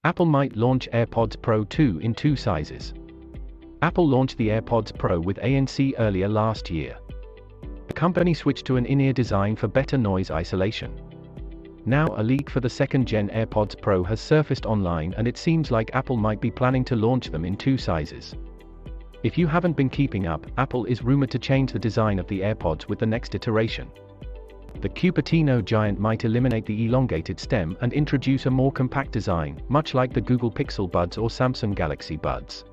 Apple might launch AirPods Pro 2 in two sizes. Apple launched the AirPods Pro with ANC earlier last year. The company switched to an in-ear design for better noise isolation. Now a leak for the second-gen AirPods Pro has surfaced online, and it seems like Apple might be planning to launch them in two sizes. If you haven't been keeping up, Apple is rumored to change the design of the AirPods with the next iteration. The Cupertino giant might eliminate the elongated stem and introduce a more compact design, much like the Google Pixel Buds or Samsung Galaxy Buds.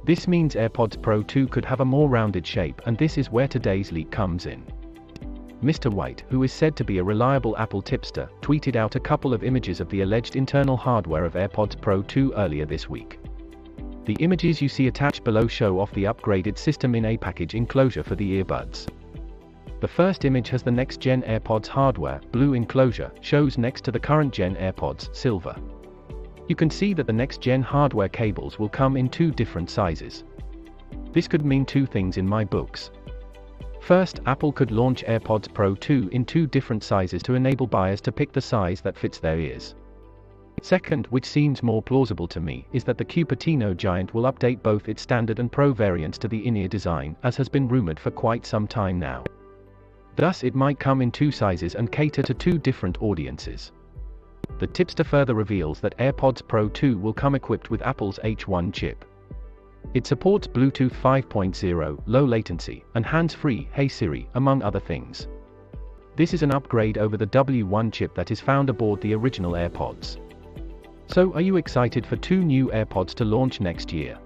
This means AirPods Pro 2 could have a more rounded shape, and this is where today's leak comes in. Mr. White, who is said to be a reliable Apple tipster, tweeted out a couple of images of the alleged internal hardware of AirPods Pro 2 earlier this week. The images you see attached below show off the upgraded system in a package enclosure for the earbuds. The first image has the next-gen AirPods hardware, blue enclosure, shows next to the current-gen AirPods, silver. You can see that the next-gen hardware cables will come in two different sizes. This could mean two things in my books. First, Apple could launch AirPods Pro 2 in two different sizes to enable buyers to pick the size that fits their ears. Second, which seems more plausible to me, is that the Cupertino giant will update both its standard and Pro variants to the in-ear design, as has been rumored for quite some time now. Thus it might come in two sizes and cater to two different audiences. The tipster further reveals that AirPods Pro 2 will come equipped with Apple's H1 chip. It supports Bluetooth 5.0, low latency, and hands-free Hey Siri, among other things. This is an upgrade over the W1 chip that is found aboard the original AirPods. So are you excited for two new AirPods to launch next year?